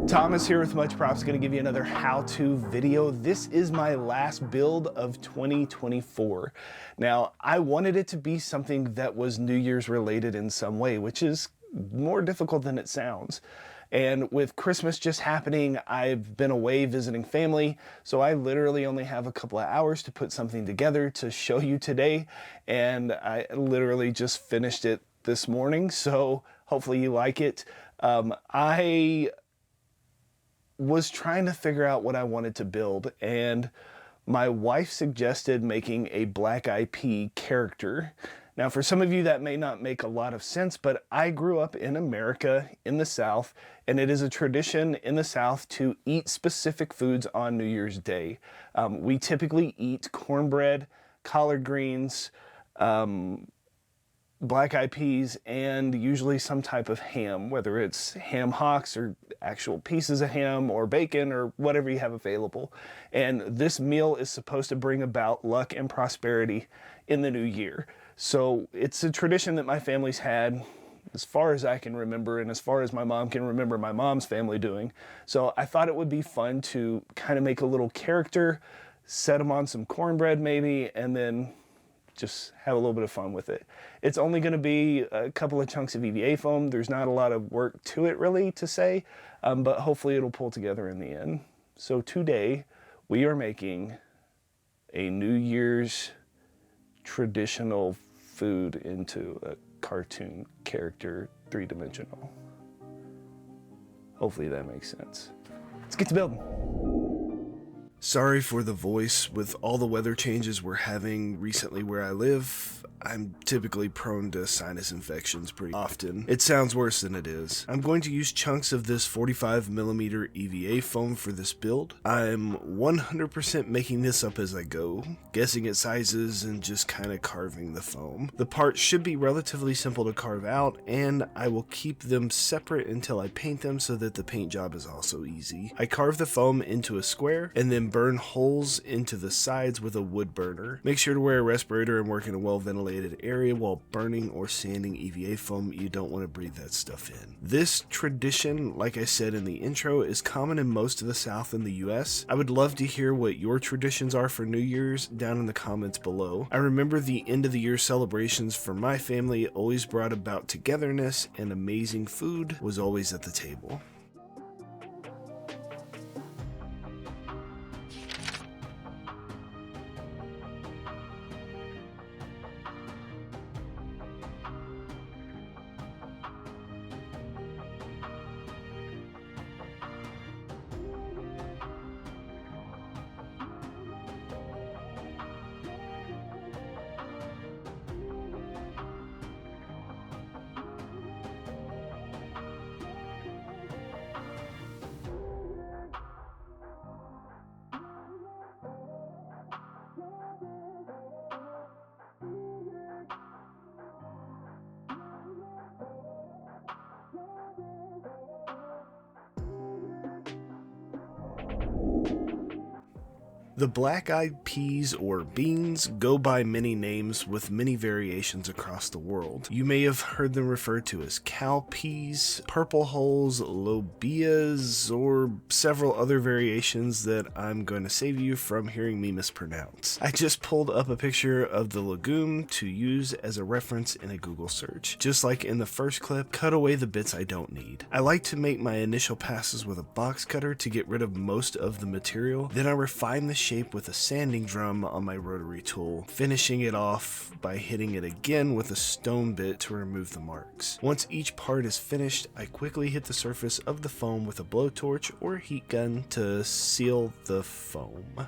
Thomas here with Much Props, going to give you another how-to video. This is my last build of 2024. Now, I wanted it to be something that was New Year's related in some way, which is more difficult than it sounds. And with Christmas just happening, I've been away visiting family, so I literally only have a couple of hours to put something together to show you today, and I literally just finished it this morning, so hopefully you like it. I was trying to figure out what I wanted to build, and my wife suggested making a Black Eyed Pea character. Now, for some of you that may not make a lot of sense, but I grew up in America, in the South, and it is a tradition in the South to eat specific foods on New Year's Day. We typically eat cornbread, collard greens, black eyed peas, and usually some type of ham, whether it's ham hocks or actual pieces of ham or bacon or whatever you have available. And this meal is supposed to bring about luck and prosperity in the new year. So it's a tradition that my family's had as far as I can remember, and as far as my mom can remember my mom's family doing. So I thought it would be fun to kind of make a little character, set them on some cornbread maybe, and then just have a little bit of fun with it. It's only going to be a couple of chunks of EVA foam. There's not a lot of work to it really to say, but hopefully it'll pull together in the end. So today we are making a New Year's traditional food into a cartoon character, three-dimensional. Hopefully that makes sense. Let's get to building. Sorry for the voice. With all the weather changes we're having recently where I live, I'm typically prone to sinus infections pretty often. It sounds worse than it is. I'm going to use chunks of this 45mm EVA foam for this build. I'm 100% making this up as I go, guessing at sizes and just kind of carving the foam. The parts should be relatively simple to carve out, and I will keep them separate until I paint them so that the paint job is also easy. I carve the foam into a square and then burn holes into the sides with a wood burner. Make sure to wear a respirator and work in a well-ventilated area while burning or sanding EVA foam. You don't want to breathe that stuff in. This tradition, like I said in the intro, is common in most of the South in the US. I would love to hear what your traditions are for New Year's down in the comments below. I remember the end of the year celebrations for my family always brought about togetherness, and amazing food was always at the table. The Black Eyed Peas, or beans, go by many names with many variations across the world. You may have heard them referred to as cow peas, purple hulls, lobias, or several other variations that I'm going to save you from hearing me mispronounce. I just pulled up a picture of the legume to use as a reference in a Google search. Just like in the first clip, cut away the bits I don't need. I like to make my initial passes with a box cutter to get rid of most of the material, then I refine the shape with a sanding drum on my rotary tool, finishing it off by hitting it again with a stone bit to remove the marks. Once each part is finished, I quickly hit the surface of the foam with a blowtorch or heat gun to seal the foam.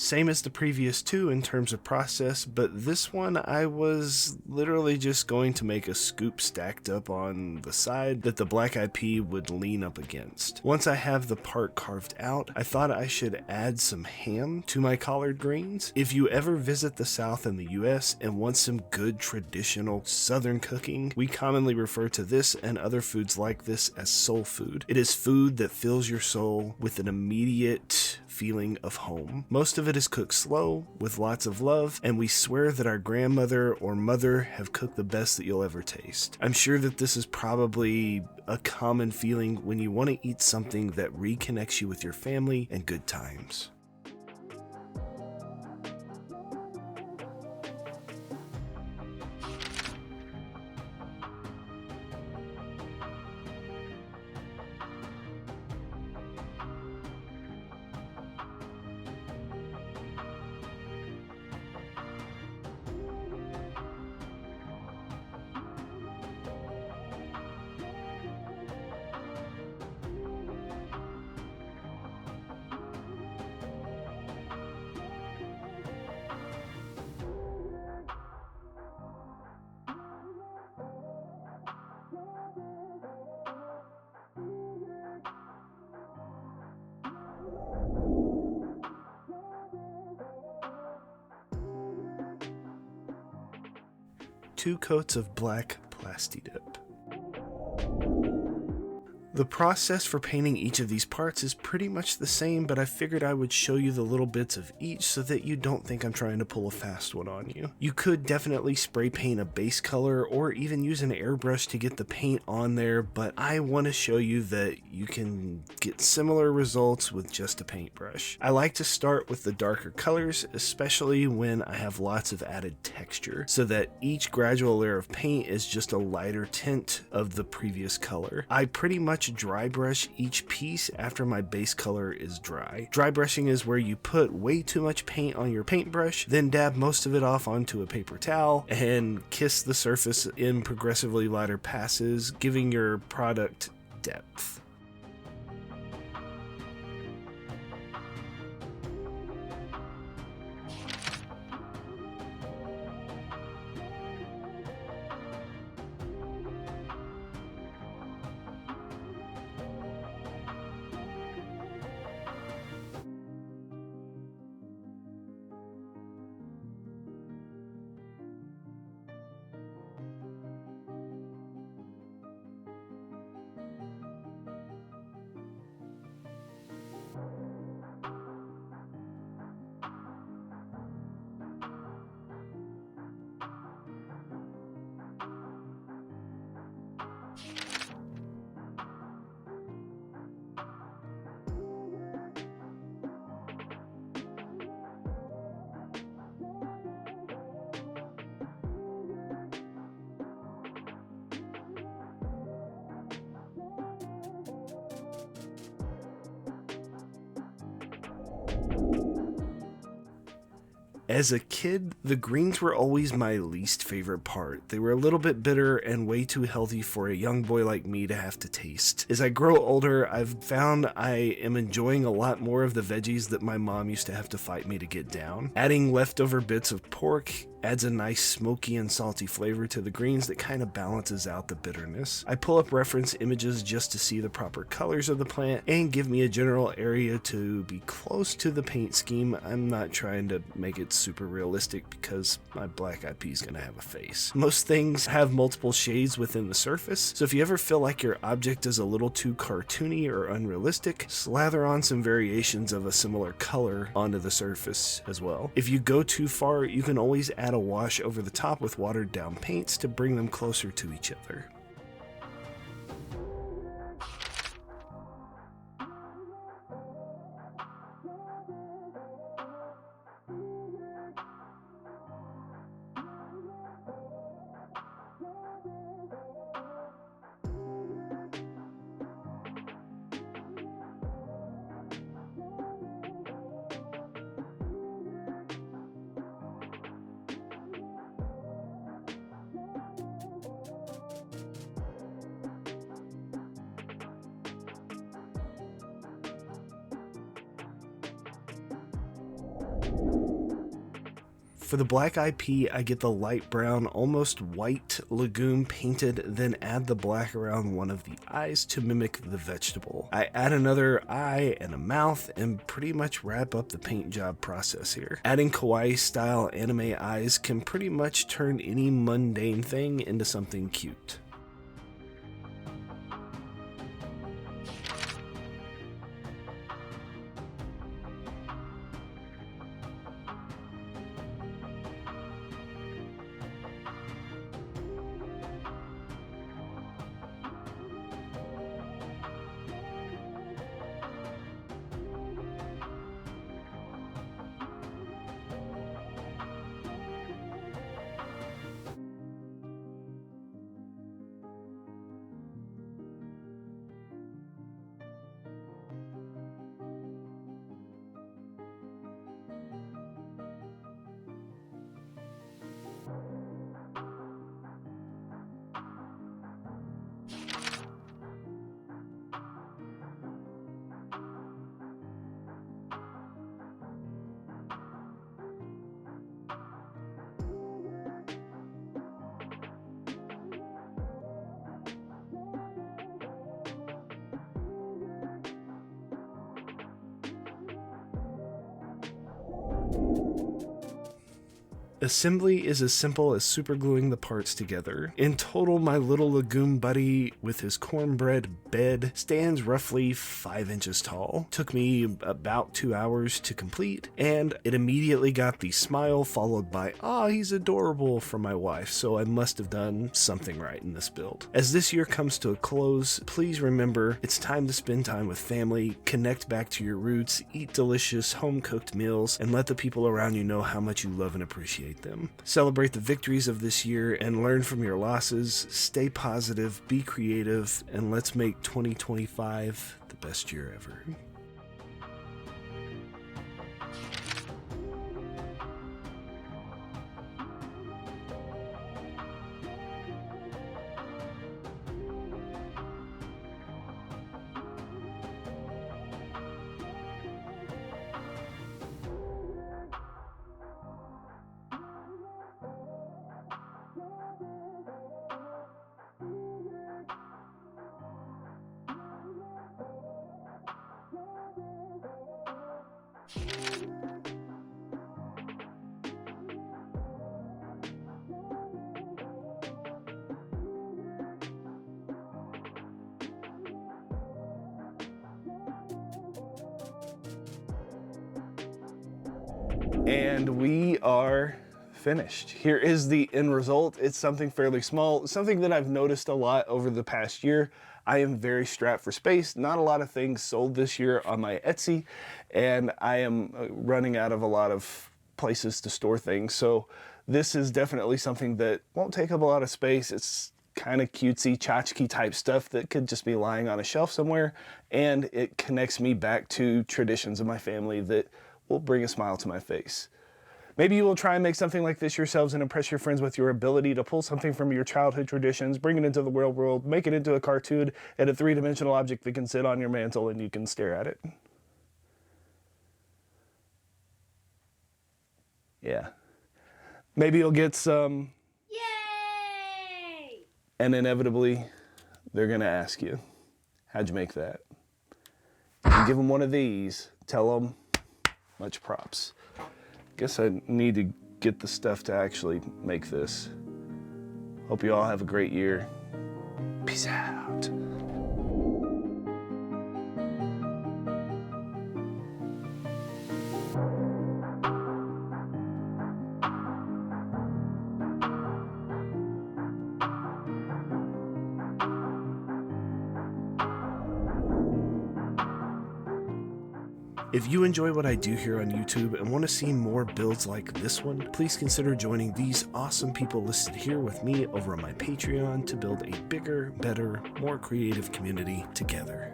Same as the previous two in terms of process, but this one I was literally just going to make a scoop stacked up on the side that the black eyed pea would lean up against. Once I have the part carved out, I thought I should add some ham to my collard greens. If you ever visit the South in the US and want some good traditional Southern cooking, we commonly refer to this and other foods like this as soul food. It is food that fills your soul with an immediate feeling of home. Most of it is cooked slow, with lots of love, and we swear that our grandmother or mother have cooked the best that you'll ever taste. I'm sure that this is probably a common feeling when you want to eat something that reconnects you with your family and good times. Two coats of black Plastidip. The process for painting each of these parts is pretty much the same, but I figured I would show you the little bits of each so that you don't think I'm trying to pull a fast one on you. You could definitely spray paint a base color or even use an airbrush to get the paint on there, but I want to show you that you can get similar results with just a paintbrush. I like to start with the darker colors, especially when I have lots of added texture, so that each gradual layer of paint is just a lighter tint of the previous color. I pretty much dry brush each piece after my base color is dry. Dry brushing is where you put way too much paint on your paintbrush, then dab most of it off onto a paper towel and kiss the surface in progressively lighter passes, giving your product depth. As a kid, the greens were always my least favorite part. They were a little bit bitter and way too healthy for a young boy like me to have to taste. As I grow older, I've found I am enjoying a lot more of the veggies that my mom used to have to fight me to get down. Adding leftover bits of pork adds a nice smoky and salty flavor to the greens that kind of balances out the bitterness. I pull up reference images just to see the proper colors of the plant and give me a general area to be close to the paint scheme. I'm not trying to make it super realistic because my black eyed pea is going to have a face. Most things have multiple shades within the surface, so if you ever feel like your object is a little too cartoony or unrealistic, slather on some variations of a similar color onto the surface as well. If you go too far, you can always add a wash over the top with watered down paints to bring them closer to each other. For the black IP, I get the light brown, almost white legume painted, then add the black around one of the eyes to mimic the vegetable. I add another eye and a mouth and pretty much wrap up the paint job process here. Adding Kawaii style anime eyes can pretty much turn any mundane thing into something cute. Assembly is as simple as supergluing the parts together. In total, my little legume buddy with his cornbread bed stands roughly 5 inches tall. Took me about 2 hours to complete, and it immediately got the smile followed by, "Aw, he's adorable," from my wife, so I must have done something right in this build. As this year comes to a close, please remember it's time to spend time with family, connect back to your roots, eat delicious home-cooked meals, and let the people around you know how much you love and appreciate them. Celebrate the victories of this year and learn from your losses. Stay positive, be creative, and let's make 2025 the best year ever. And we are finished. Here is the end result. It's something fairly small, something that I've noticed a lot over the past year. I am very strapped for space. Not a lot of things sold this year on my Etsy, and I am running out of a lot of places to store things. So this is definitely something that won't take up a lot of space. It's kind of cutesy, tchotchke type stuff that could just be lying on a shelf somewhere, and it connects me back to traditions of my family that will bring a smile to my face. Maybe you will try and make something like this yourselves and impress your friends with your ability to pull something from your childhood traditions, bring it into the real world, make it into a cartoon and a three-dimensional object that can sit on your mantle and you can stare at it. Yeah. Maybe you'll get some... Yay! And inevitably, they're going to ask you, how'd you make that? If you give them one of these, tell them, much props. Guess I need to get the stuff to actually make this. Hope you all have a great year. Peace out. If you enjoy what I do here on YouTube and want to see more builds like this one, please consider joining these awesome people listed here with me over on my Patreon to build a bigger, better, more creative community together.